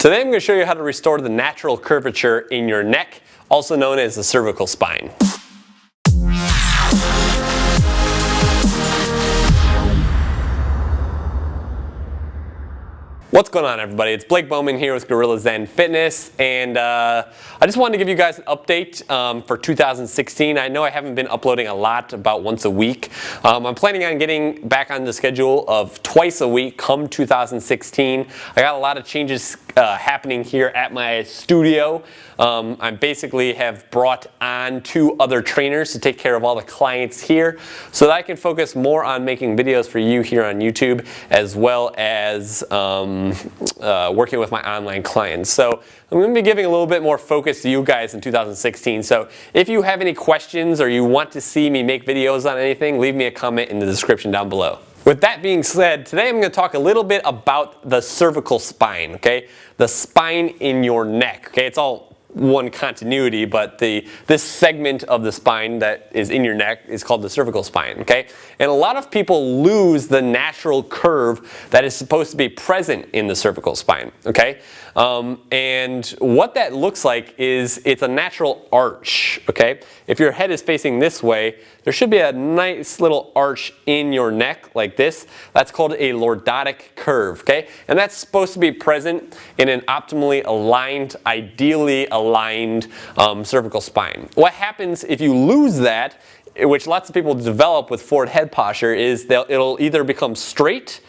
Today I'm going to show you how to restore the natural curvature in your neck, also known as the cervical spine. What's going on, everybody? It's Blake Bowman here with Gorilla Zen Fitness, and I just wanted to give you guys an update for 2016. I know I haven't been uploading a lot, about once a week. I'm planning on getting back on the schedule of twice a week come 2016. I got a lot of changes happening here at my studio. I basically have brought on 2 other trainers to take care of all the clients here so that I can focus more on making videos for you here on YouTube, as well as working with my online clients. So I'm going to be giving a little bit more focus to you guys in 2016. So if you have any questions or you want to see me make videos on anything, leave me a comment in the description down below. With that being said, today I'm going to talk a little bit about the cervical spine, okay? The spine in your neck, okay? It's all one continuity, but this segment of the spine that is in your neck is called the cervical spine, okay? And a lot of people lose the natural curve that is supposed to be present in the cervical spine, okay? And what that looks like is it's a natural arch, okay? If your head is facing this way, there should be a nice little arch in your neck like this. That's called a lordotic curve, okay? And that's supposed to be present in an optimally aligned, ideally aligned cervical spine. What happens if you lose that, which lots of people develop with forward head posture, is it'll either become straight,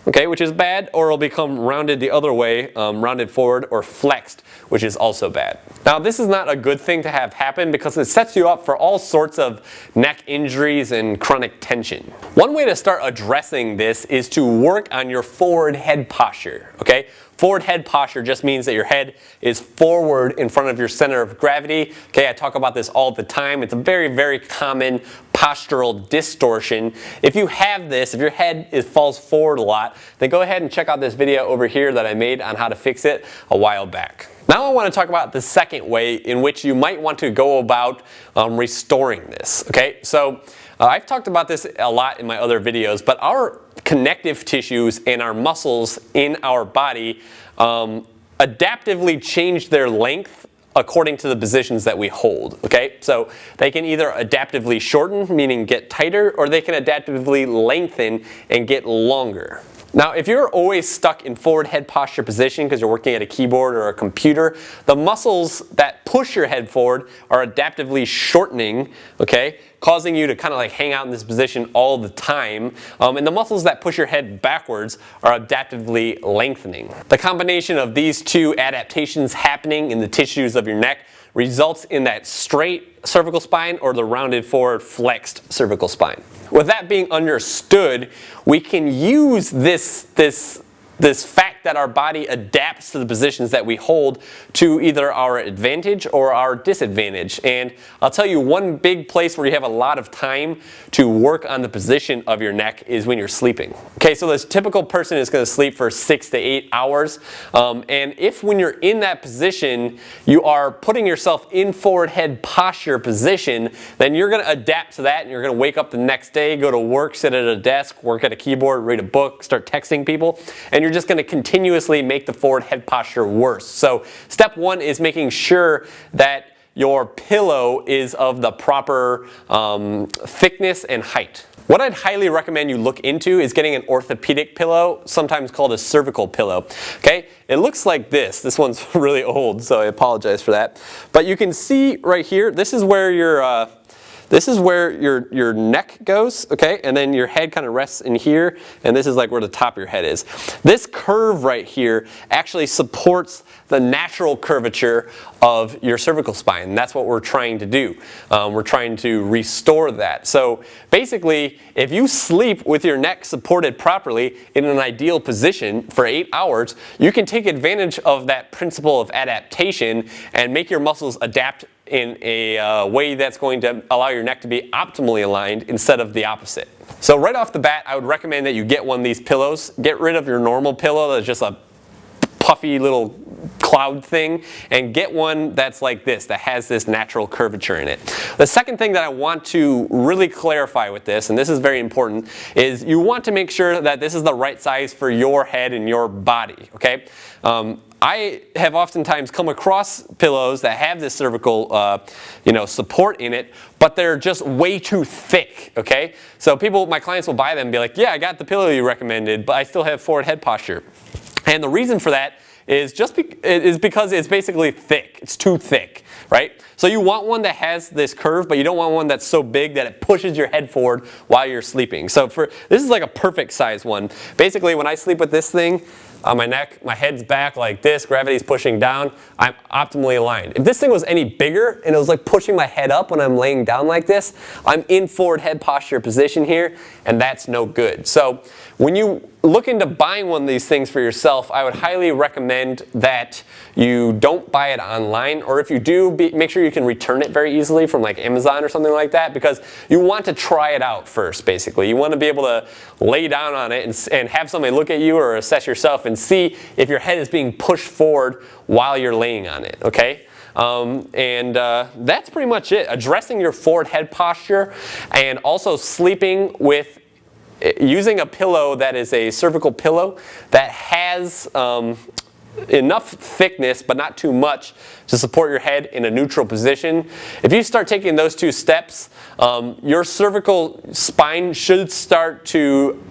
okay, which is bad, or it'll become rounded the other way, rounded forward, or flexed, which is also bad. Now, this is not a good thing to have happen because it sets you up for all sorts of neck injuries and chronic tension. One way to start addressing this is to work on your forward head posture, okay? Forward head posture just means that your head is forward in front of your center of gravity. Okay, I talk about this all the time. It's a very, very common postural distortion. If you have this, if your head falls forward a lot, then go ahead and check out this video over here that I made on how to fix it a while back. Now I want to talk about the second way in which you might want to go about restoring this. Okay, so I've talked about this a lot in my other videos, but our connective tissues and our muscles in our body adaptively change their length according to the positions that we hold, okay? So they can either adaptively shorten, meaning get tighter, or they can adaptively lengthen and get longer. Now, if you're always stuck in forward head posture position because you're working at a keyboard or a computer, the muscles that push your head forward are adaptively shortening, okay, causing you to kind of like hang out in this position all the time. And the muscles that push your head backwards are adaptively lengthening. The combination of these 2 adaptations happening in the tissues of your neck results in that straight cervical spine or the rounded forward flexed cervical spine. With that being understood, we can use this fact that our body adapts to the positions that we hold to either our advantage or our disadvantage. And I'll tell you, one big place where you have a lot of time to work on the position of your neck is when you're sleeping. Okay, so this typical person is going to sleep for 6 to 8 hours. And if when you're in that position, you are putting yourself in forward head posture position, then you're going to adapt to that and you're going to wake up the next day, go to work, sit at a desk, work at a keyboard, read a book, start texting people, and you're just going to continuously make the forward head posture worse. So step 1 is making sure that your pillow is of the proper thickness and height. What I'd highly recommend you look into is getting an orthopedic pillow, sometimes called a cervical pillow. Okay, it looks like this. This one's really old, so I apologize for that. But you can see right here, this is where your neck goes, okay? And then your head kind of rests in here, and this is like where the top of your head is. This curve right here actually supports the natural curvature of your cervical spine. And that's what we're trying to do. We're trying to restore that. So basically, if you sleep with your neck supported properly in an ideal position for 8 hours, you can take advantage of that principle of adaptation and make your muscles adapt in a way that's going to allow your neck to be optimally aligned instead of the opposite. So right off the bat, I would recommend that you get one of these pillows. Get rid of your normal pillow that's just a puffy little cloud thing, and get one that's like this, that has this natural curvature in it. The second thing that I want to really clarify with this, and this is very important, is you want to make sure that this is the right size for your head and your body, okay? I have oftentimes come across pillows that have this cervical support in it, but they're just way too thick, okay? So my clients will buy them and be like, yeah, I got the pillow you recommended, but I still have forward head posture. And the reason for that is because it's basically thick. It's too thick, right? So you want one that has this curve, but you don't want one that's so big that it pushes your head forward while you're sleeping. So this is like a perfect size one. Basically, when I sleep with this thing on my neck, my head's back like this, gravity's pushing down, I'm optimally aligned. If this thing was any bigger and it was like pushing my head up when I'm laying down like this, I'm in forward head posture position here, and that's no good. So when you look into buying one of these things for yourself, I would highly recommend that you don't buy it online, or if you do, make sure you can return it very easily from like Amazon or something like that, because you want to try it out first, basically. You want to be able to lay down on it and have somebody look at you or assess yourself and see if your head is being pushed forward while you're laying on it, okay? That's pretty much it. Addressing your forward head posture and also sleeping with using a pillow that is a cervical pillow that has enough thickness but not too much to support your head in a neutral position. If you start taking those two steps, your cervical spine should start to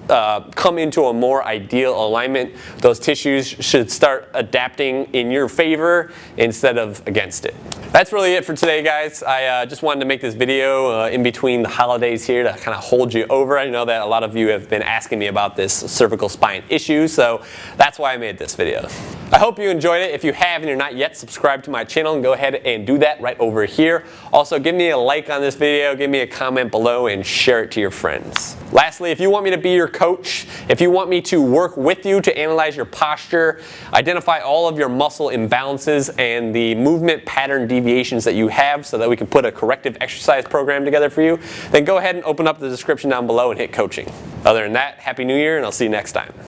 come into a more ideal alignment. Those tissues should start adapting in your favor instead of against it. That's really it for today, guys. I just wanted to make this video in between the holidays here to kind of hold you over. I know that a lot of you have been asking me about this cervical spine issue, so that's why I made this video. I hope you enjoyed it. If you have and you're not yet subscribed to my channel, go ahead and do that right over here. Also, give me a like on this video, give me a comment below, and share it to your friends. Lastly, if you want me to be your coach, if you want me to work with you to analyze your posture, identify all of your muscle imbalances and the movement pattern deviations that you have so that we can put a corrective exercise program together for you, then go ahead and open up the description down below and hit coaching. Other than that, Happy New Year, and I'll see you next time.